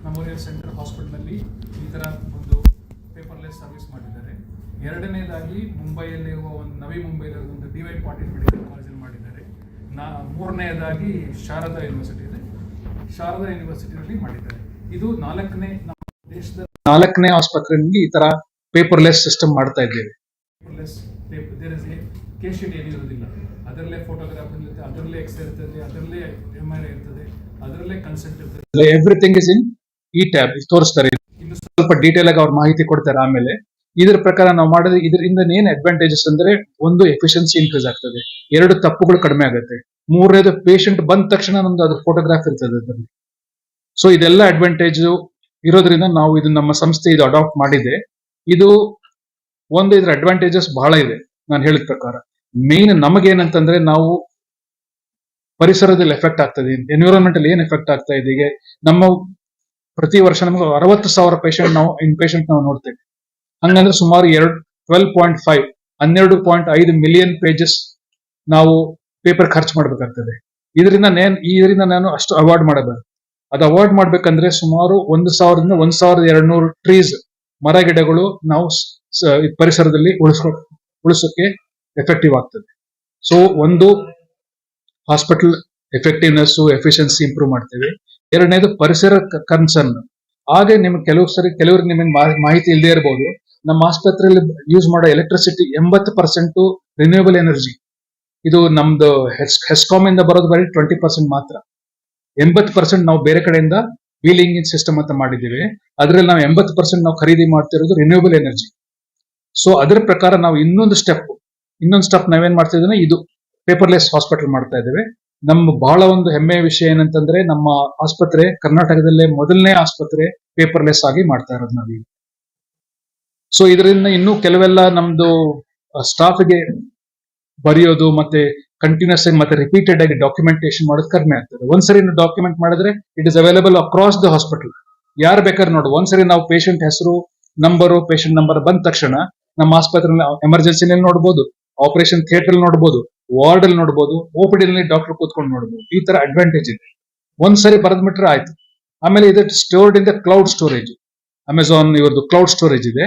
Memorial centre ಹಾಸ್ಪಿಟಲ್ನಲ್ಲಿ ಈ ಥರ ಒಂದು ಪೇಪರ್ಲೆಸ್ ಸರ್ವಿಸ್ ಮಾಡಿದ್ದಾರೆ. ಎರಡನೇದಾಗಿ ಮುಂಬೈಯಲ್ಲಿರುವ ನವಿ ಮುಂಬೈಲಿರುವ ಒಂದು ಡಿ.ವೈ. ಪಾಟೀಲ್ ಮೆಡಿಕಲ್ ಕಾಲೇಜಲ್ಲಿ ಮಾಡಿದ್ದಾರೆ. ಮೂರನೇದಾಗಿ ಶಾರದಾ ಯೂನಿವರ್ಸಿಟಿ ಇದೆ, ಶಾರದಾ ಯೂನಿವರ್ಸಿಟಿಯಲ್ಲಿ ಮಾಡಿದ್ದಾರೆ. ಇದು ದೇಶದ 4ನೇ ಆಸ್ಪತ್ರೆಯಲ್ಲಿ ಈ ತರ ಪೇಪರ್ಲೆಸ್ ಸಿಸ್ಟಮ್ ಮಾಡ್ತಾ ಇದ್ದೇವೆ. ಪೇಪರ್ಲೆಸ್ ಕೇಸ್ ಶೀಟ್ ಏನಿರೋದಿಲ್ಲ, ಅದರಲ್ಲೇ ಫೋಟೋಗ್ರಾಫ್ ಇರುತ್ತೆ, ಅದರಲ್ಲೇ ಎಕ್ಸ್ರೇ ಇರ್ತದೆ, ಅದರಲ್ಲೇ MRI ಇರ್ತದೆ, ಅದರಲ್ಲೇ ಕನ್ಸಲ್ಟ್ ಇರ್ತದೆ. ಎವ್ರಿಥಿಂಗ್ ಇಸ್ ಇನ್ ಈ ಟ್ಯಾಬ್ ತೋರಿಸ್ತಾರೆ. ಇನ್ನು ಸ್ವಲ್ಪ ಡೀಟೇಲ್ ಆಗಿ ಅವ್ರು ಮಾಹಿತಿ ಕೊಡ್ತಾರೆ. ಆಮೇಲೆ ಇದ್ರ ಪ್ರಕಾರ ನಾವು ಮಾಡಿದ್ರೆ ಇದರಿಂದ ಏನ್ ಅಡ್ವಾಂಟೇಜಸ್ ಅಂದ್ರೆ, ಒಂದು ಎಫಿಷಿಯನ್ಸಿ ಇನ್ಕ್ರೀಸ್ ಆಗ್ತದೆ, 2 ತಪ್ಪುಗಳು ಕಡಿಮೆ ಆಗುತ್ತೆ, 3ನೇದು ಪೇಷಂಟ್ ಬಂದ ತಕ್ಷಣ ನಮ್ದು ಅದ್ರ ಫೋಟೋಗ್ರಾಫ್ ಇರ್ತದೆ ಅದರಲ್ಲಿ. ಸೊ ಇದೆಲ್ಲ ಅಡ್ವಾಂಟೇಜ್ ಇರೋದ್ರಿಂದ ನಾವು ಇದು ನಮ್ಮ ಸಂಸ್ಥೆ ಇದು ಅಡಾಪ್ಟ್ ಮಾಡಿದೆ. ಇದು ಒಂದು ಇದ್ರ ಅಡ್ವಾಂಟೇಜಸ್ ಬಹಳ ಇದೆ. ನಾನು ಹೇಳಿದ ಪ್ರಕಾರ ಮೇನ್ ನಮಗೇನಂತಂದ್ರೆ, ನಾವು ಪರಿಸರದಲ್ಲಿ ಎಫೆಕ್ಟ್ ಆಗ್ತದೆ, ಎನ್ವಿರಾನ್ಮೆಂಟಲ್ ಏನ್ ಎಫೆಕ್ಟ್ ಆಗ್ತಾ ಇದೆ. ಈಗ ನಮ್ಮ ಪ್ರತಿ ವರ್ಷ ನಮಗೆ 60,000 ಪೇಷಂಟ್ ನಾವು ನೋಡ್ತೇವೆ. ಹಂಗಂದ್ರೆ ಸುಮಾರು 12.5 ಮಿಲಿಯನ್ ಪೇಜಸ್ ನಾವು ಪೇಪರ್ ಖರ್ಚು ಮಾಡ್ಬೇಕಾಗ್ತದೆ. ಇದರಿಂದ ನಾನು ಅಷ್ಟು ಅವಾಯ್ಡ್ ಮಾಡಬೇಕು. ಅದು ಅವಾಯ್ಡ್ ಮಾಡ್ಬೇಕಂದ್ರೆ ಸುಮಾರು 1,000 ರಿಂದ 1,200 ಟ್ರೀಸ್, ಮರ ಗಿಡಗಳು ನಾವು ಪರಿಸರದಲ್ಲಿ ಉಳಿಸೋಕೆ ಎಫೆಕ್ಟಿವ್ ಆಗ್ತದೆ. ಸೊ ಒಂದು ಹಾಸ್ಪಿಟಲ್ ಎಫೆಕ್ಟಿವ್ನೆಸ್, ಎಫಿಷಿಯನ್ಸಿ ಇಂಪ್ರೂವ್ ಮಾಡ್ತೇವೆ. ಎರಡನೇದು ಪರಿಸರ ಕನ್ಸರ್ನ್. ಹಾಗೆ ನಿಮ್ಗೆ ಕೆಲವ್ರಿಗೆ ನಿಮಗೆ ಮಾಹಿತಿ ಇಲ್ಲದೆ ಇರಬಹುದು, ನಮ್ಮ ಆಸ್ಪತ್ರೆಯಲ್ಲಿ ಯೂಸ್ ಮಾಡೋ ಎಲೆಕ್ಟ್ರಿಸಿಟಿ 80% ರಿನ್ಯೂಯಬಲ್ ಎನರ್ಜಿ. ಇದು ನಮ್ದು ಹೆಸ್ಕಾಮ್ ಇಂದ ಬರೋದು ಬರೀ 20% ಮಾತ್ರ. 80% ನಾವು ಬೇರೆ ಕಡೆಯಿಂದ ವೀಲಿಂಗ್ ಸಿಸ್ಟಮ್ ಅಂತ ಮಾಡಿದ್ದೀವಿ. ಅದರಲ್ಲಿ ನಾವು 80% ನಾವು ಖರೀದಿ ಮಾಡ್ತಿರೋದು ರಿನ್ಯೂಯಬಲ್ ಎನರ್ಜಿ. ಸೊ ಅದರ ಪ್ರಕಾರ ನಾವು ಇನ್ನೊಂದು ಸ್ಟೆಪ್ ನಾವೇನ್ ಮಾಡ್ತಾ ಇದ್ದೇವೆ, ಇದು ಪೇಪರ್ಲೆಸ್ ಹಾಸ್ಪಿಟಲ್ ಮಾಡ್ತಾ ಇದ್ದೇವೆ. ನಮ್ಮ ಬಹಳ ಒಂದು ಹೆಮ್ಮೆಯ ವಿಷಯ ಏನಂತಂದ್ರೆ, ನಮ್ಮ ಆಸ್ಪತ್ರೆ ಕರ್ನಾಟಕದಲ್ಲೇ ಮೊದಲನೇ ಆಸ್ಪತ್ರೆ ಪೇಪರ್ಲೆಸ್ ಆಗಿ ಮಾಡ್ತಾ ಇರೋದು ನಾವೀಗ. ಸೊ ಇದರಿಂದ ಇನ್ನೂ ಕೆಲವೆಲ್ಲ ನಮ್ದು ಸ್ಟಾಫ್ಗೆ ಬರೆಯೋದು ಮತ್ತೆ ಕಂಟಿನ್ಯೂಸ್ ಆಗಿ ಮತ್ತೆ ರಿಪೀಟೆಡ್ ಆಗಿ ಡಾಕ್ಯುಮೆಂಟೇಶನ್ ಮಾಡೋದು ಕಡಿಮೆ ಆಗ್ತದೆ. ಒಂದ್ಸರಿ ಡಾಕ್ಯುಮೆಂಟ್ ಮಾಡಿದ್ರೆ it is available across the hospital. ಯಾರು ಬೇಕಾದ್ರೆ ನೋಡು, ಒಂದ್ಸರಿ ನಾವು ಪೇಷಂಟ್ ಹೆಸರು ಪೇಷಂಟ್ ನಂಬರ್ ಬಂದ ತಕ್ಷಣ ನಮ್ಮ ಆಸ್ಪತ್ರೆ ಎಮರ್ಜೆನ್ಸಿನಲ್ಲಿ ನೋಡ್ಬೋದು, ಆಪರೇಷನ್ ಥಿಯೇಟರ್ ನೋಡ್ಬೋದು, ವಾರ್ಡ್ ಅಲ್ಲಿ ನೋಡ್ಬೋದು, OPD ನಲ್ಲಿ ಡಾಕ್ಟರ್ ಕೂತ್ಕೊಂಡು ನೋಡ್ಬೋದು. ಈ ತರ ಅಡ್ವಾಂಟೇಜ್ ಇದೆ. ಒಂದ್ಸರಿ ಬರೆದ್ಬಿಟ್ರೆ ಆಯ್ತು. ಆಮೇಲೆ ಇದು stored in the cloud storage. Amazon ಇವರದು ಕ್ಲೌಡ್ ಸ್ಟೋರೇಜ್ ಇದೆ.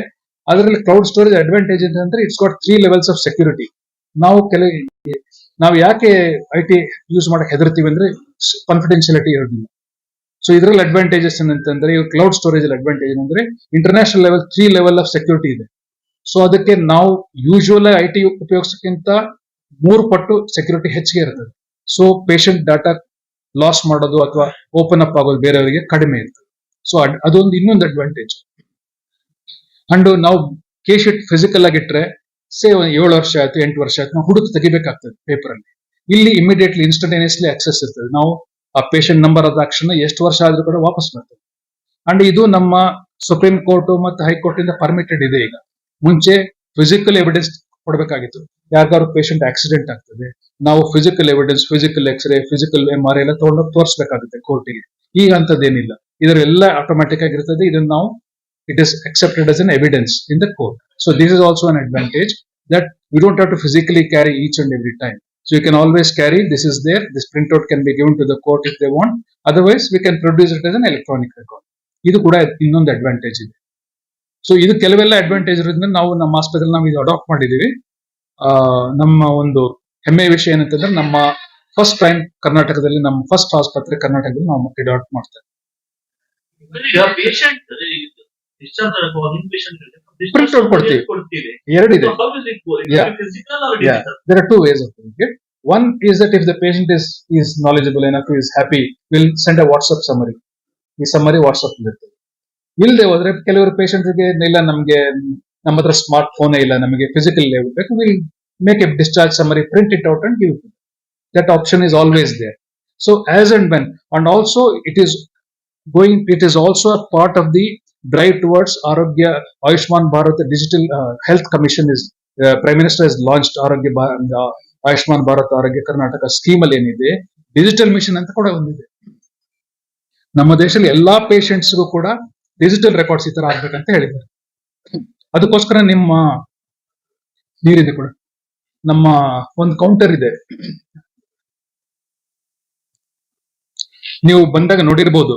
ಅದರಲ್ಲಿ ಕ್ಲೌಡ್ ಸ್ಟೋರೇಜ್ ಅಡ್ವಾಂಟೇಜ್ ಅಂತಂದ್ರೆ, it's got 3 levels of security. ನಾವು ಯಾಕೆ IT ಯೂಸ್ ಮಾಡಕ್ ಹೆದರ್ತೀವಿ ಅಂದ್ರೆ, ಕಾನ್ಫಿಡೆನ್ಶಿಯಾಲಿಟಿ ಇರೋದಿಲ್ಲ. ಸೊ ಇದರಲ್ಲಿ ಅಡ್ವಾಂಟೇಜಸ್ ಏನಂತಂದ್ರೆ, ಇವಾಗ ಕ್ಲೌಡ್ ಸ್ಟೋರೇಜ್ ಅಡ್ವಾಂಟೇಜ್ ಅಂದ್ರೆ international level 3 level of security ಇದೆ. ಸೊ ಅದಕ್ಕೆ ನಾವು ಯೂಶುವಲ್ IT ಉಪಯೋಗಿಸೋಕ್ಕಿಂತ 3 ಪಟ್ಟು ಸೆಕ್ಯೂರಿಟಿ ಹೆಚ್ಚಿಗೆ ಇರ್ತದೆ. ಸೊ ಪೇಷಂಟ್ ಡಾಟಾ ಲಾಸ್ ಮಾಡೋದು ಅಥವಾ ಓಪನ್ ಅಪ್ ಆಗೋದು ಬೇರೆಯವರಿಗೆ ಕಡಿಮೆ ಇರ್ತದೆ. ಸೊ ಅದೊಂದು ಇನ್ನೊಂದು ಅಡ್ವಾಂಟೇಜ್. ಅಂಡ್ ನಾವು ಕೇಸ್ ಶೀಟ್ ಫಿಸಿಕಲ್ ಆಗಿಟ್ರೆ, 7 ವರ್ಷ ಆಯ್ತು, 8 ವರ್ಷ ಆಯ್ತು, ನಾವು ಹುಡುಕ್ ತೆಗಿಬೇಕಾಗ್ತದೆ ಪೇಪರ್ ಅಲ್ಲಿ. ಇಲ್ಲಿ ಇಮಿಡಿಯೇಟ್ಲಿ ಇನ್ಸ್ಟಂಟೇನಿಯಸ್ಲಿ ಆಕ್ಸೆಸ್ ಇರ್ತದೆ. ನಾವು ಆ ಪೇಷಂಟ್ ನಂಬರ್ ಆದ ತಕ್ಷಣ ಎಷ್ಟು ವರ್ಷ ಆದ್ರೂ ಕೂಡ ವಾಪಸ್ ಬರ್ತದೆ. ಅಂಡ್ ಇದು ನಮ್ಮ ಸುಪ್ರೀಂ ಕೋರ್ಟ್ ಮತ್ತು ಹೈಕೋರ್ಟ್ ಇಂದ ಪರ್ಮಿಟೆಡ್ ಇದೆ. ಈಗ ಮುಂಚೆ ಫಿಸಿಕಲ್ ಎವಿಡೆನ್ಸ್ ಕೊಡಬೇಕಾಗಿತ್ತು. ಯಾರಿಗಾದ್ರು ಪೇಷಂಟ್ ಆಕ್ಸಿಡೆಂಟ್ ಆಗ್ತದೆ, ನಾವು physical evidence, physical X-ray, physical MRI ಎಲ್ಲ ತಗೊಂಡೋಗಿ ತೋರಿಸಬೇಕಾಗುತ್ತೆ ಕೋರ್ಟಿಗೆ. ಈಗ ಅಂತದ್ದೇನಿಲ್ಲ, ಇದರೆಲ್ಲ ಆಟೋಮ್ಯಾಟಿಕ್ ಆಗಿರ್ತದೆ. ಇದನ್ನು ನಾವು it is accepted as an evidence in the court. So this is also an advantage, that we don't have to physically carry each and every time. So you can always carry, this is there, this printout can be given to the court if they want. Otherwise we can produce it as an electronic record. ಇದು ಕೂಡ ಇನ್ನೊಂದು advantage ಇದೆ. So ಇದು ಕೆಲವೆಲ್ಲ advantage ಇರೋದ್ರಿಂದ ನಾವು ನಮ್ಮ ಆಸ್ಪತ್ರೆ ನಾವು ಇದು ಅಡಾಪ್ಟ್ ಮಾಡಿದೀವಿ. ನಮ್ಮ ಒಂದು ಹೆಮ್ಮೆಯ ವಿಷಯ ಏನಂತಂದ್ರೆ, ನಮ್ಮ ಫಸ್ಟ್ ಟೈಮ್ ಕರ್ನಾಟಕದಲ್ಲಿ, ನಮ್ಮ ಫಸ್ಟ್ ಆಸ್ಪತ್ರೆ ಕರ್ನಾಟಕದಲ್ಲಿ ನಾವು ಅಡಾಪ್ಟ್ ಮಾಡ್ತೇವೆ. ಪ್ರಿಂಟ್ ಔಟ್ ಕೊಡ್ತೀವಿ. ಎರಡಿದೆ. There are 2 ways of doing it. One is that if the patient is knowledgeable enough, is happy, we'll send a WhatsApp summary. ಈ ಸಮ್ಮರಿ ವಾಟ್ಸ್ಆಪ್ ಇರುತ್ತೆ. ಇಲ್ಲದೆ ಹೋದ್ರೆ ಕೆಲವರು ಪೇಷಂಟ್ಗೆ ಇಲ್ಲ, ನಮ್ಗೆ ನಮ್ಮ ಹತ್ರ ಸ್ಮಾರ್ಟ್ ಫೋನೇ ಇಲ್ಲ, ನಮಗೆ ಫಿಸಿಕಲ್ ಬೇಕು, will make A discharge summary, print it out and give it. That option is always there. So as and when, and also it is also a part of the drive towards Arogya Ayushman Bharat Digital Health Commission is Prime Minister has launched Ayushman Bharat Arogya Karanataka scheme ಅಲ್ಲಿ ಏನಿದೆ, digital mission ಅಂತ ಕೂಡ ಒಂದಿದೆ. ನಮ್ಮ ದೇಶದಲ್ಲಿ ಎಲ್ಲಾ ಪೇಷಂಟ್ಸ್ಗೂ ಕೂಡ digital records ಈ ತರ ಆಗ್ಬೇಕಂತ ಹೇಳಿದ್ದಾರೆ. ಅದಕ್ಕೋಸ್ಕರ ನಿಮ್ಮ ನೀರಿದೆ ಕೂಡ, ನಮ್ಮ ಒಂದು ಕೌಂಟರ್ ಇದೆ, ನೀವು ಬಂದಾಗ ನೋಡಿರ್ಬೋದು.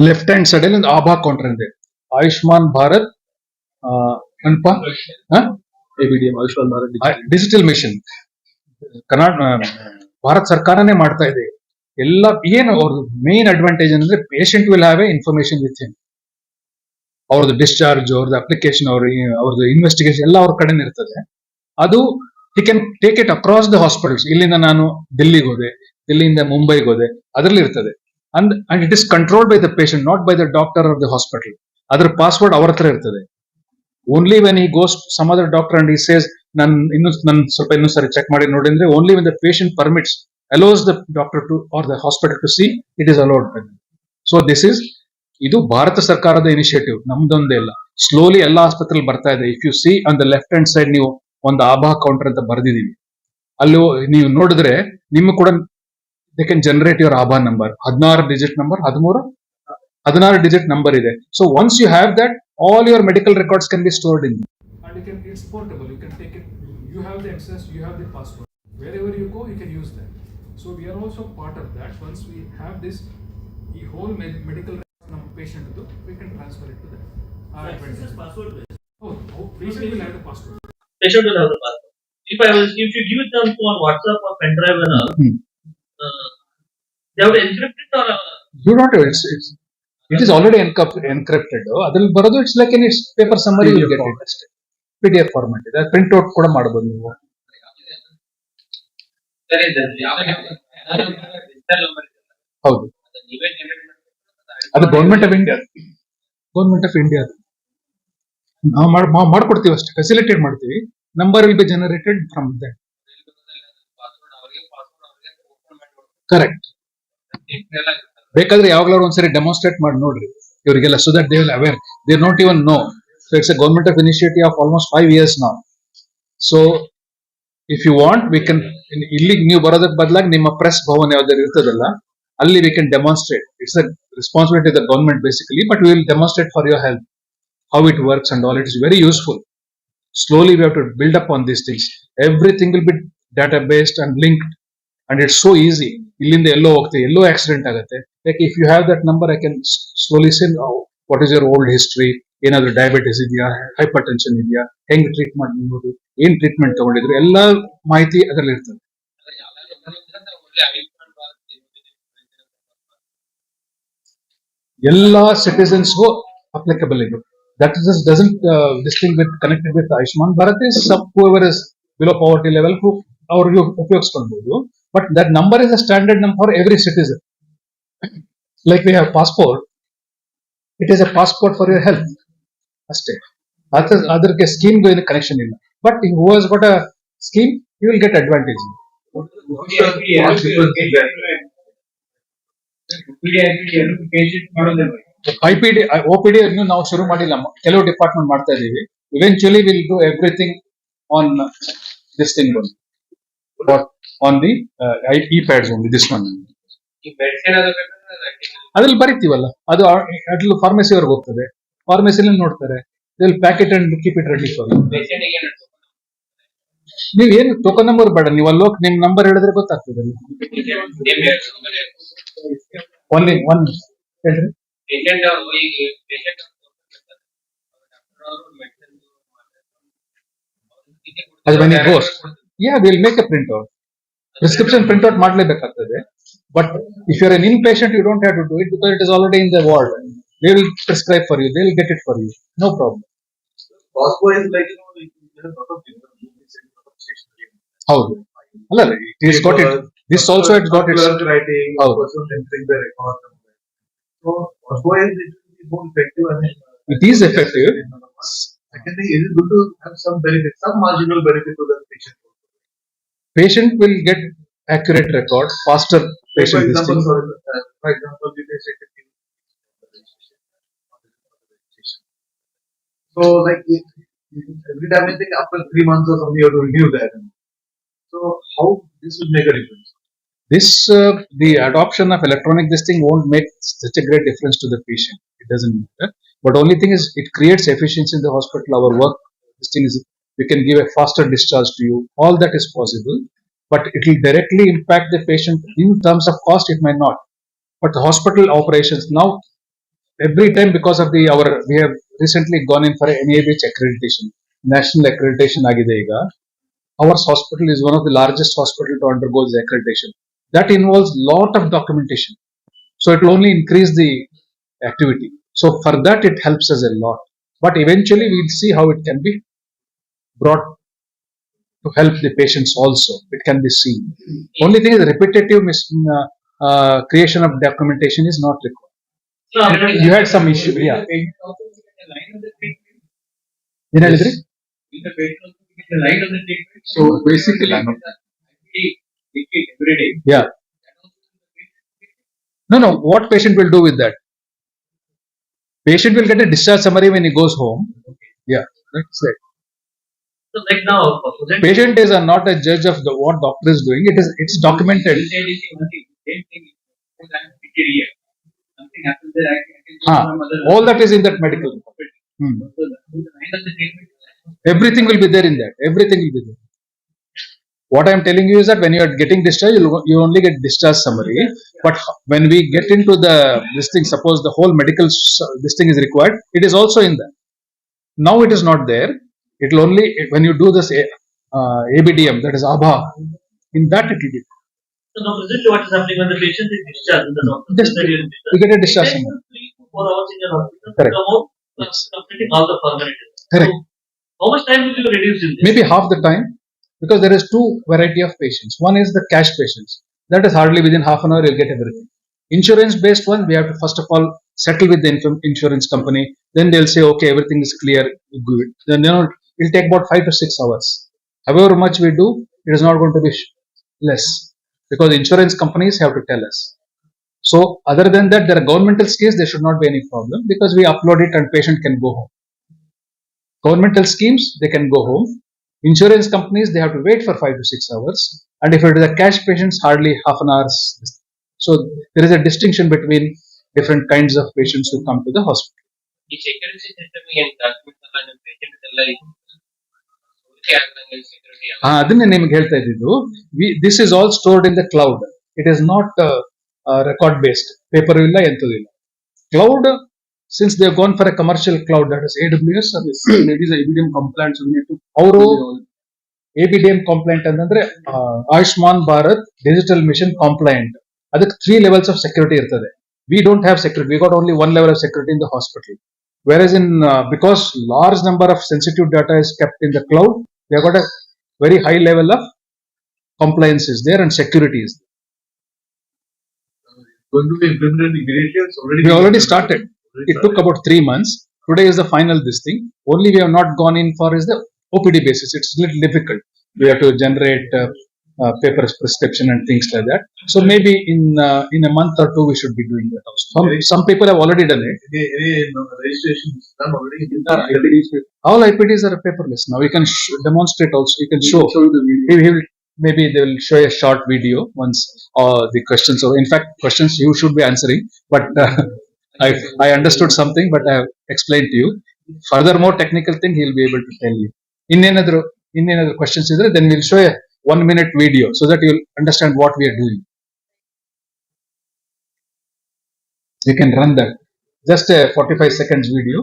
ಲೆಫ್ಟ್ ಹ್ಯಾಂಡ್ ಸೈಡ್ ಅಲ್ಲಿ ಒಂದು ಆಭಾ ಕೌಂಟರ್ ಇದೆ. ಆಯುಷ್ಮಾನ್ ಭಾರತ್ ಅನ್ಪ ABDM, Ayushman Bharat digital mission Karnataka Bharat ಸರ್ಕಾರನೇ ಮಾಡ್ತಾ ಇದೆ. ಎಲ್ಲ ಏನು ಅವ್ರದ್ದು ಮೇನ್ ಅಡ್ವಾಂಟೇಜ್ ಅಂದ್ರೆ patient will have a information with him. ಅವ್ರದ್ದು ಡಿಸ್ಚಾರ್ಜ್, ಅವ್ರದ್ದು ಅಪ್ಲಿಕೇಶನ್, ಅವ್ರದ್ದು ಇನ್ವೆಸ್ಟಿಗೇಷನ್ ಎಲ್ಲ ಅವ್ರ ಕಡೆನೇ ಇರ್ತದೆ. ಅದು he can take it across the hospitals. ಇಲ್ಲಿಂದ ನಾನು ದಿಲ್ಲಿಗೆ ಹೋದೆ, ದಿಲ್ಲಿಯಿಂದ ಮುಂಬೈಗೆ ಹೋದೆ, ಅದರಲ್ಲಿ ಇರ್ತದೆ. And it is controlled by the patient, not by the doctor of the hospital. ಅದ್ರ ಪಾಸ್ವರ್ಡ್ ಅವ್ರ ಹತ್ರ ಇರ್ತದೆ. Only when he goes some other doctor and he says ನನ್ ಸ್ವಲ್ಪ ಇನ್ನೂ ಸರಿ ಚೆಕ್ ಮಾಡಿ ನೋಡಿ ಅಂದ್ರೆ, only when the patient permits allows the doctor to or the hospital to see, it is allowed. So this is, ಇದು ಭಾರತ ಸರ್ಕಾರದ ಇನಿಷಿಯೇಟಿವ್, ನಮ್ದೊಂದೇ ಇಲ್ಲ. ಸ್ಲೋಲಿ ಎಲ್ಲ ಆಸ್ಪತ್ರೆಯಲ್ಲಿ ಬರ್ತಾ ಇದೆ. If U C on the left hand side ನೀವು ಒಂದು ಆಭಾ ಕೌಂಟರ್ ಅಂತ ಬರ್ದಿದೀವಿ, ಅಲ್ಲಿ ನೀವು ನೋಡಿದ್ರೆ ನಿಮ್ಗೆ ಕೂಡ ದೇ ಕ್ಯಾನ್ ಜನರೇಟ್ ಯುವರ್ ಆಭಾ number. 16 digit number, 16 digit number ಇದೆ. So once you have that, all your medical records can be stored in. And it's portable. You can take it. You have the access. You have the password. Wherever you go, you can use that. So we are also part of that. Once we have this, the whole medical patient, we can transfer it to them. This is password based. Oh, patient will have the password. Patient will have the password. If you give them for WhatsApp or pen drive and all, they have to encrypt it or. You don't have it is already encrypted. ಅದ್ರಲ್ಲಿ ಬರೋದು it's like an it's paper summary, you get it ಅಷ್ಟೇ. PDF format ಇದೆ, print out ಕೂಡ ಮಾಡಬಹುದು ನೀವು. ಹೌದು, ಅದು government of India, ನಾವು ಮಾಡ್ಕೊಡ್ತೀವಿ ಅಷ್ಟೇ, ಫೆಸಿಲಿಟೇಟ್ ಮಾಡ್ತೀವಿ. Number will be generated from that. Correct. ಬೇಕಾದ್ರೆ ಯಾವಾಗ್ಲಾದ್ರು ಒಂದ್ಸರಿ ಡೆಮಾನ್ಸ್ಟ್ರೇಟ್ ಮಾಡಿ ನೋಡ್ರಿ ಇವರಿಗೆಲ್ಲ, so that they will aware. They not even know. So it's a government of initiative of almost 5 years now. So if you want, we can, ಇಲ್ಲಿಗೆ ನೀವು ಬರೋದಕ್ಕೆ ಬದಲಾಗಿ ನಿಮ್ಮ ಪ್ರೆಸ್ ಭವನ್ ಯಾವ್ದಾದ್ರು ಇರ್ತದಲ್ಲ, ಅಲ್ಲಿ we can demonstrate. It's a responsibility of the government basically, but we will demonstrate for your help how it works and all. It is very useful. Slowly we have to build up on these things. Everything will be data based and linked, and it's so easy. Illinda ello hogte, ello accident agutte, like if you have that number, I can slowly say, oh, what is your old history, ಏನಾದ್ರು diabetes ಇದೆಯಾ, hypertension ಇದೆಯಾ, ಹೆಂಗ್ treat ಮಾಡ್ಬೋದು, ಏನ್ treatment ತಗೊಂಡಿದ್ರು, ಎಲ್ಲಾ ಮಾಹಿತಿ ಅದರಲ್ಲಿ ಇರ್ತದೆ. ಎಲ್ಲಾ ಸಿಟಿಸನ್ಸ್ಗೂ ಅಪ್ಲಿಕಬಲ್ ಇದು. That just doesn't this thing with connected with Ayushman Bharat is whoever is below poverty level who ಅವ್ರಿಗೆ ಉಪಯೋಗಿಸ್ಕೊಳ್ಬಹುದು. But that number is a standard number for every citizen. Like we have passport, it is a passport for your health ಅಷ್ಟೇ. ಅದಕ್ಕೆ ಸ್ಕೀಮ್ಗೂ ಏನು connection ಇಲ್ಲ. But who has got a scheme, you will get advantage. IPD, OPD ಇನ್ನು ನಾವು ಶುರು ಮಾಡಿಲ್ಲ, ಕೆಲವು department ಮಾಡ್ತಾ ಇದೀವಿ. Eventually will do everything on this thing one, on the e-pads only, this one. ಅದ್ರಲ್ಲಿ ಬರಿತೀವಲ್ಲ, ಅದು ಅದ್ರಲ್ಲಿ ಫಾರ್ಮಸಿ ಅವ್ರಿಗೆ ಹೋಗ್ತದೆ, ಫಾರ್ಮಸಿಲಿ ನೋಡ್ತಾರೆ, will pack it and keep it ready for you. ನೀವು ಏನು ಟೋಕನ್ ನಂಬರ್ ಬೇಡ, ನೀವು ಅಲ್ಲಿ ನಿಮ್ ನಂಬರ್ ಹೇಳಿದ್ರೆ ಗೊತ್ತಾಗ್ತದೆ. ಒನ್ ಹೇಳ್ರಿ. As when he goes, yeah, we'll make a printout. Prescription printout ಮಾಡಲೇಬೇಕಾಗ್ತದೆ. But if you're an inpatient, you don't have to do it because it is already in the ward. They will prescribe for you. They will get it for you. No problem. Passport is like, ಹೌದು, ಅಲ್ಲ, it is got it. This also has got its writing. So passport is more effective. It is effective. Secondly, it is good to have some benefit, some marginal benefit to the patient. Patient will get accurate record, faster patient listing. For example, we say so like every time I think after 3 months or something you have to review that. So how this will make a difference? This the adoption of electronic this thing won't make such a great difference to the patient. It doesn't matter. But only thing is it creates efficiency in the hospital. Our work, this thing is, we can give a faster discharge to you. All that is possible, but it will directly impact the patient in terms of cost. It might not, but the hospital operations now, every time because of we have recently gone in for NABH accreditation, national accreditation agide iga. Our hospital is one of the largest hospital to undergo this accreditation. That involves lot of documentation. So it will only increase the activity. So for that it helps us a lot. But eventually we'll see how it can be brought to help the patients also. It can be seen. Only thing is repetitive creation of documentation is not required. You had some issue, yeah. ಏನ್ ಹೇಳಿದ್ರಿ? So basically, yeah. No. What patient will do with that? Patient will get a discharge summary when he goes home. Yeah, that's it. So like now, Patient is not a judge of what doctor is doing. It's documented. All that is in that medical report. Everything will be there in that. Everything will be there. What I am telling you is that when you are getting discharge, you only get discharge summary. But when we get into this thing, suppose the whole medical this thing is required, it is also in that. Now it is not there. It will only when you do this ABDM, that is ABHA, in that it will be. so now presently what is happening when the patient is discharged in the doctor? You get a discharge summary. 3 to 4 hours in your hospital. Correct. Come out, completing all the formalities. Correct. So, how much time will you reduce in this? Maybe half the time, because there is two variety of patients. One is the cash patients. That is hardly within half an hour you'll get everything. Insurance based one, we have to first of all settle with the insurance company. Then they'll say, okay, everything is clear, good. Then it'll take about 5 to 6 hours. However much we do, it is not going to be less, because insurance companies have to tell us. So other than that, there are governmental schemes, there should not be any problem, because we upload it and patient can go home. Governmental schemes, they can go home. Insurance companies, they have to wait for 5 to 6 hours. And if it is a cash patients, hardly half an hour. So there is a distinction between different kinds of patients who come to the hospital. ಈ security system ಏನು documents ಎಲ್ಲ ನಮ್ಮ patient ಎಲ್ಲ ಸೋರಿಕೆ ಆಗದಂಗೆ security ಅದನ್ನೇ ನಿಮ್ಗೆ ಹೇಳ್ತಾ ಇದ್ದಿದ್ದು. This is all stored in the cloud. It is not record based. Paper ಇಲ್ಲ ಎಂತದೂ ಇಲ್ಲ. Cloud, since they have gone for a commercial cloud, that is AWS, it is ABDM compliant. So we need to ಅವರು ABDM compliant ಅಂತಂದ್ರೆ Ayushman Bharat digital mission compliant. ಅದಕ್ಕೆ 3 levels of security ಇರ್ತದೆ. We don't have security. We got only 1 level of security in the hospital. Whereas because large number of sensitive data is kept in the cloud, we have got a very high level of compliance is there and security is there. Going to be implemented immediately? We already started. It took about 3 months. Today is the final this thing. Only we have not gone in for is the OPD basis. It's a little difficult. We have to generate paper prescription and things like that. So maybe in a month or two we should be doing that also. Some people have already done it. Registration is done already. All IPDs are paperless now. You can demonstrate also. You can show. Maybe they will show a short video once the questions. Or in fact, questions you should be answering. But I understood something, but I have explained to you. Further, more technical thing he will be able to tell you. In another questions, then we will show a 1-minute video so that you will understand what we are doing. You can run that. Just a 45 seconds video.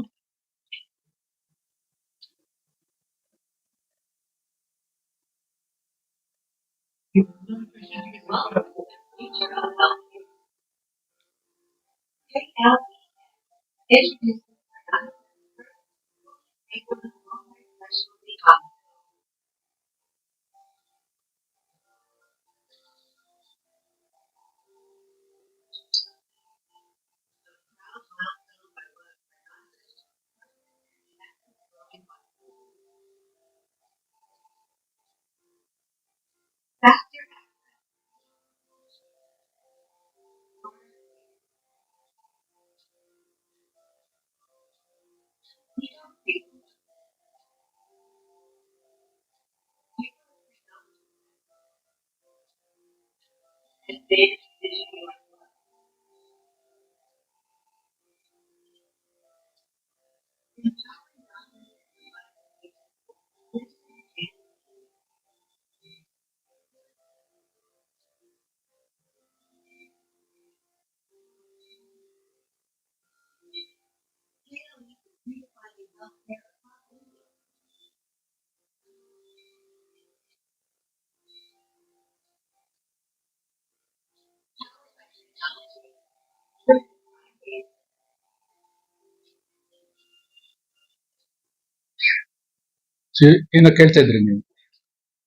So, ಏನೋ ಕೇಳ್ತಾ ಇದ್ರಿ ನೀವು.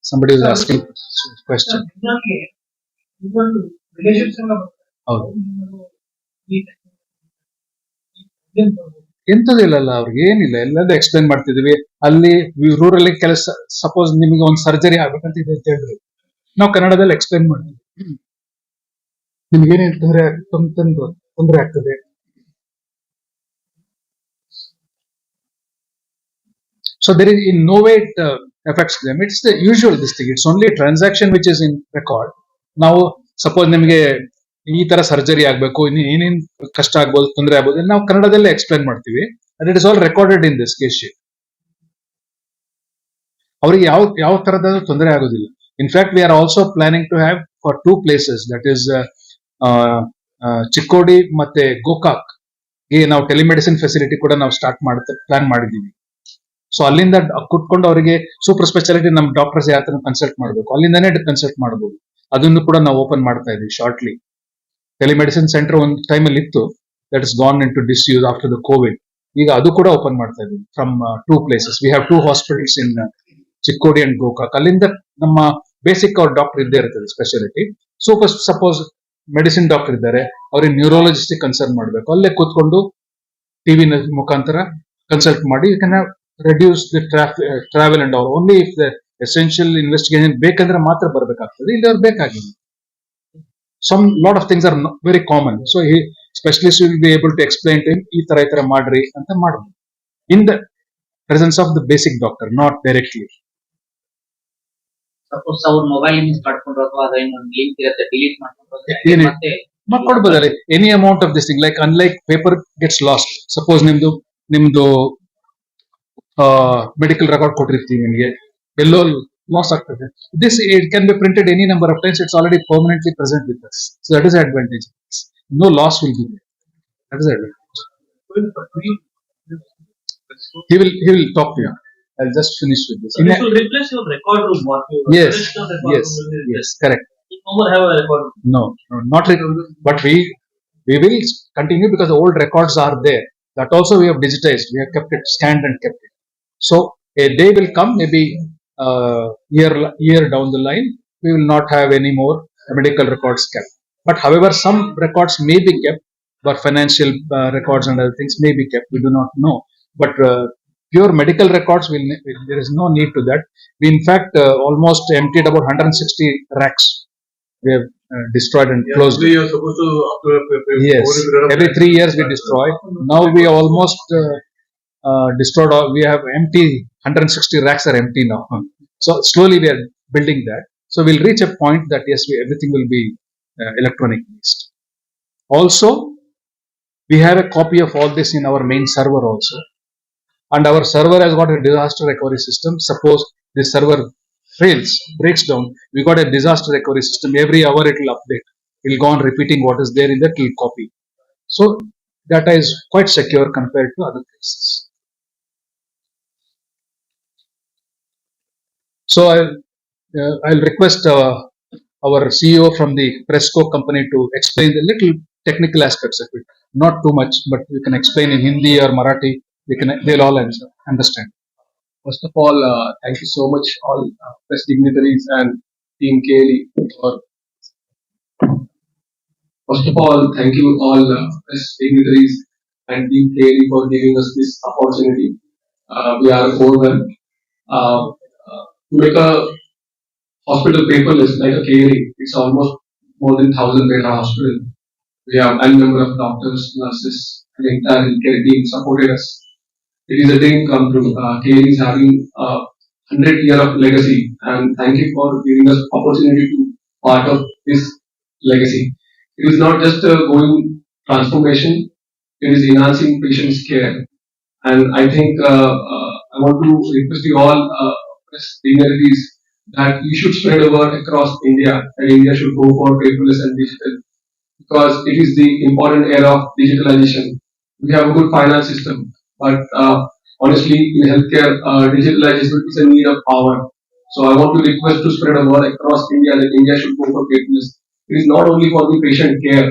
Somebody was asking question. ಹೌದು. ಎಂತದಿಲ್ಲಲ್ಲ, ಅವ್ರಿಗೆ ಏನಿಲ್ಲ, ಎಲ್ಲದೂ explain ಮಾಡ್ತಿದ್ವಿ. ಅಲ್ಲಿ ರೂರಲ್ಲಿ ಕೆಲಸ, ಸಪೋಸ್ ನಿಮಗೆ ಒಂದು ಸರ್ಜರಿ ಆಗ್ಬೇಕಂತ ಇದೆ ಅಂತ ಹೇಳಿದ್ರು, ನಾವು ಕನ್ನಡದಲ್ಲಿ ಎಕ್ಸ್ಪ್ಲೈನ್ ಮಾಡ್ತೀವಿ. ನಿಮ್ಗೇನೇನು ತೊಂದರೆ ಆಗ್ತದೆ. So there is in no way it affects them. It's the usual this thing. It's only a transaction which is in record. ನಾವು ಸಪೋಸ್ ನಿಮಗೆ ಈ ತರ ಸರ್ಜರಿ ಆಗ್ಬೇಕು, ಏನೇನ್ ಕಷ್ಟ ಆಗ್ಬೋದು, ತೊಂದರೆ ಆಗ್ಬೋದು, ನಾವು ಕನ್ನಡದಲ್ಲೇ ಎಕ್ಸ್ಪ್ಲೈನ್ ಮಾಡ್ತೀವಿ. And it is all recorded in this case sheet. ಅವ್ರಿಗೆ ಯಾವ ತರದ ತೊಂದರೆ ಆಗೋದಿಲ್ಲ. In fact we are also planning to have for 2 places, that is Chikkodi ಮತ್ತೆ ಗೋಕಾಕ್ ಗೆ ನಾವು ಟೆಲಿಮೆಡಿಸಿನ್ ಫೆಸಿಲಿಟಿ ಕೂಡ ನಾವು ಪ್ಲಾನ್ ಮಾಡಿದೀವಿ. ಸೊ ಅಲ್ಲಿಂದ ಕುಟ್ಕೊಂಡು ಅವರಿಗೆ ಸೂಪರ್ ಸ್ಪೆಷಾಲಿಟಿ ನಮ್ಮ ಡಾಕ್ಟರ್ಸ್ ಯಾವ ತರ ಕನ್ಸಲ್ಟ್ ಮಾಡಬೇಕು, ಅಲ್ಲಿಂದಾನೇ ಕನ್ಸಲ್ಟ್ ಮಾಡಬಹುದು. ಅದನ್ನು ಕೂಡ ನಾವು ಓಪನ್ ಮಾಡ್ತಾ ಇದೀವಿ ಶಾರ್ಟ್ಲಿ. ಟೆಲಿಮೆಡಿಸಿನ್ ಸೆಂಟರ್ ಒಂದು ಟೈಮಲ್ಲಿ ಇತ್ತು, that is gone into disuse after the Covid. ಈಗ ಅದು ಕೂಡ ಓಪನ್ ಮಾಡ್ತಾ ಇದೀವಿ from 2 places. We have 2 hospitals in Chikkodi and Gokak. ಅಲ್ಲಿಂದ ನಮ್ಮ ಬೇಸಿಕ್ ಅವ್ರ ಡಾಕ್ಟರ್ ಇದ್ದೇ ಇರ್ತದೆ speciality. Super suppose medicine doctor ಇದ್ದಾರೆ, ಅವ್ರಿಗೆ ನ್ಯೂರೋಲಜಿಸ್ಟ್ ಕನ್ಸಲ್ಟ್ ಮಾಡಬೇಕು, ಅಲ್ಲೇ ಕೂತ್ಕೊಂಡು ಟಿವಿ ಮುಖಾಂತರ ಕನ್ಸಲ್ಟ್ ಮಾಡಿ you can have reduce the travel and all. Only if the essential investigation ಬೇಕಂದ್ರೆ ಮಾತ್ರ ಬರಬೇಕಾಗ್ತದೆ, ಇಲ್ಲಿ ಅವ್ರು ಬೇಕಾಗಿಲ್ಲ. Some lot of things are very common, so he specialist will be able to explain to him ಈ ತರ ಮಾಡ್ರಿ ಅಂತ ಮಾಡಬಹುದು in the presence of the basic doctor, not directly. Suppose ಅವ್ರ ಮೊಬೈಲ್ ಯೂಸ್ ಮಾಡ್ಕೊಂಡ್ರು ಅಥವಾ ಅದ ಇನ್ನೊಂದು ಲಿಂಕ್ ಇರುತ್ತೆ ಡಿಲೀಟ್ ಮಾಡ್ಕೊಂಡ್ರು ಮತ್ತೆ ಮಾಡ್ಕೊಡ್ಬೋದಲ್ಲ. Any amount of this thing, like unlike paper gets lost. Suppose ನಿಮ್ದು ಮೆಡಿಕಲ್ ರೆಕಾರ್ಡ್ ಕೊಟ್ಟಿರ್ತೀವಿ, ನಿಮಗೆ ಎಲ್ಲೋ ಲಾಸ್ ಆಗ್ತದೆ. This it can be printed any number of times. It's already permanently present with us. So that is the advantage. No loss will be there. That is the advantage. He will talk to you. I'll just finish with this. So this will replace your record room. What you Yes, correct. You no more have a record room. No, not really. But we will continue because the old records are there. That also we have digitized. We have kept it, scanned and kept it. So a day will come, maybe year down the line, we will not have any more medical records kept. But however, some records may be kept, but financial records and other things may be kept. We do not know. But pure medical records, there is no need to that. We in fact almost emptied about 160 racks. We have destroyed and closed. You are supposed to Yes, every 3 years we destroy. Now we almost destroyed all. We have empty 160 racks are empty now. So slowly we are building that. So we'll reach a point that yes, everything will be electronic based. Also, we have a copy of all this in our main server also, and our server has got a disaster recovery system. Suppose this server fails, breaks down, we got a disaster recovery system. Every hour it will update. It will go on repeating what is there in that, it will copy. So data is quite secure compared to other places. So I'll request our CEO from the Presco company to explain the little technical aspects of it. Not too much, but we can explain in Hindi or Marathi. They'll all understand. First of all, thank you so much, all press dignitaries and Team KLE. First of all, thank you all press dignitaries and Team KLE for giving us this opportunity. We are overwhelmed. To make a hospital paperless like a KLE, it's almost more than 1,000-bed hospital. We have a number of doctors, nurses, and the entire healthcare team supported us. It is a dream come true. KLE is having 100-year of legacy, and thank you for giving us opportunity to part of this legacy. It is not just a going transformation; it is enhancing patients' care. And I think I want to request you all, press dignitaries, that you should spread the word across India, and India should go for paperless and digital, because it is the important era of digitalization. We have a good finance system, but honestly, in healthcare, digitalization is a need of power. So I want to request to spread a word across India that India should go for paperless. It is not only for the patient care.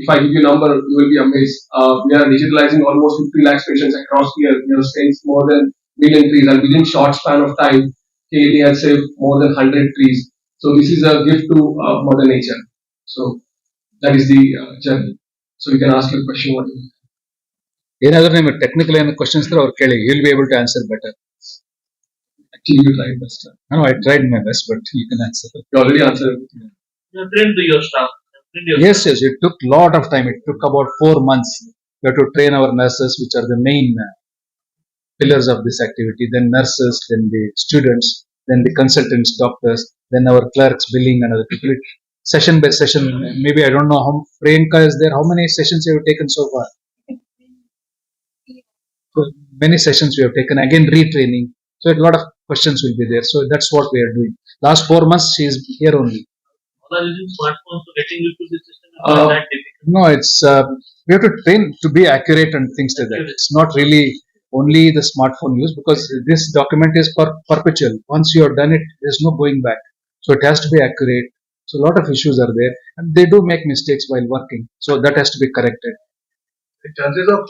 If I give you a number, you will be amazed. We are digitalizing almost 50 lakhs patients across here. We have sent more than million trees, and within short span of time, KD has saved more than 100 trees. So this is a gift to Mother Nature. So that is the journey. So you can ask your question. What you ಏನಾದ್ರೂ ನಿಮಗೆ technical ಏನೋ questions ಇದ್ರೆ ಅವ್ರು ಕೇಳಿ, you will be able to answer better. actually you tried best. No, I tried my best, but you can answer. You already answered. You have trained your staff. Yes, yes, it took lot of time. It took about 4 months. We have to train our nurses, which are the main pillars of this activity. Then nurses, then the students, then the consultants, doctors, then our clerks, billing, and other people. Session by session, maybe I don't know how Priyanka is there. How many sessions have you taken so far? So many sessions we have taken. Again, retraining. So a lot of questions will be there. So that's what we are doing. Last 4 months, she is here only. All are using smartphones, so getting used to the system is Uh, not that difficult. No, it's we have to train to be accurate and things like that. It's not really only the smartphone use, because this document is perpetual. Once you have done it, there's no going back. So it has to be accurate. So a lot of issues are there, and they do make mistakes while working. So that has to be corrected. The chances of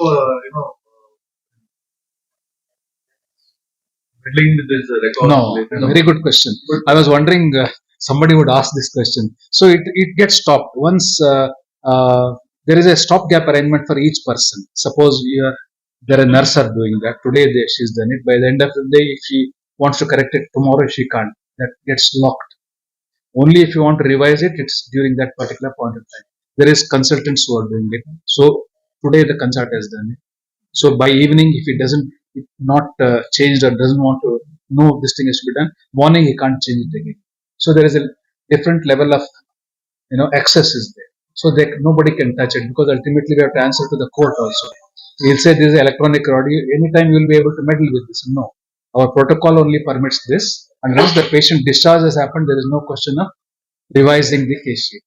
meddling with this record. No, very good question. I was wondering somebody would ask this question. So it gets stopped once there is a stopgap arrangement for each person. Suppose there a nurse are doing that today. She's done it. By the end of the day, if she wants to correct it tomorrow, she can't. That gets locked. Only if you want to revise it, it's during that particular point of time. There is consultants who are doing it. So today the consultant has done it. So by evening, if he doesn't not changed or doesn't want to know this thing has to be done, morning he can't change it again. So there is a different level of access is there. So nobody can touch it, because ultimately we have to answer to the court also. He'll say this is electronic record. Anytime you will be able to meddle with this. No, our protocol only permits this. And once the patient discharge has happened, there is no question of revising the case sheet.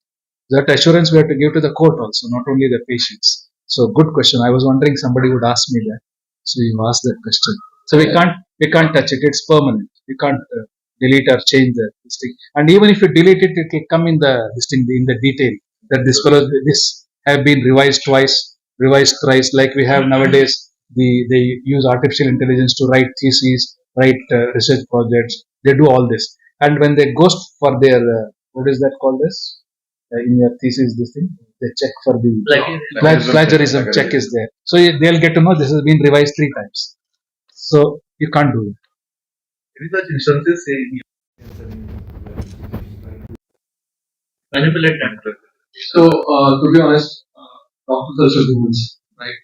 That assurance we have to give to the court also, not only the patients. So good question. I was wondering somebody would ask me that. So you asked that question. So we can't touch it. It's permanent. We can't delete or change this thing. And even if you delete it, it will come in the this thing in the detail that this have been revised twice, revised thrice. Like we have nowadays, they use artificial intelligence to write theses, write research projects. They do all this, and when they go for their what is that called this? In your thesis, this thing, they check for the plagiarism check is there. So they'll get to know this has been revised 3 times. So you can't do it. Any such instances say Manipulate that. So to be honest, doctors are also humans, right?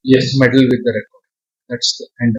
Yes, meddle with the record. That's the end.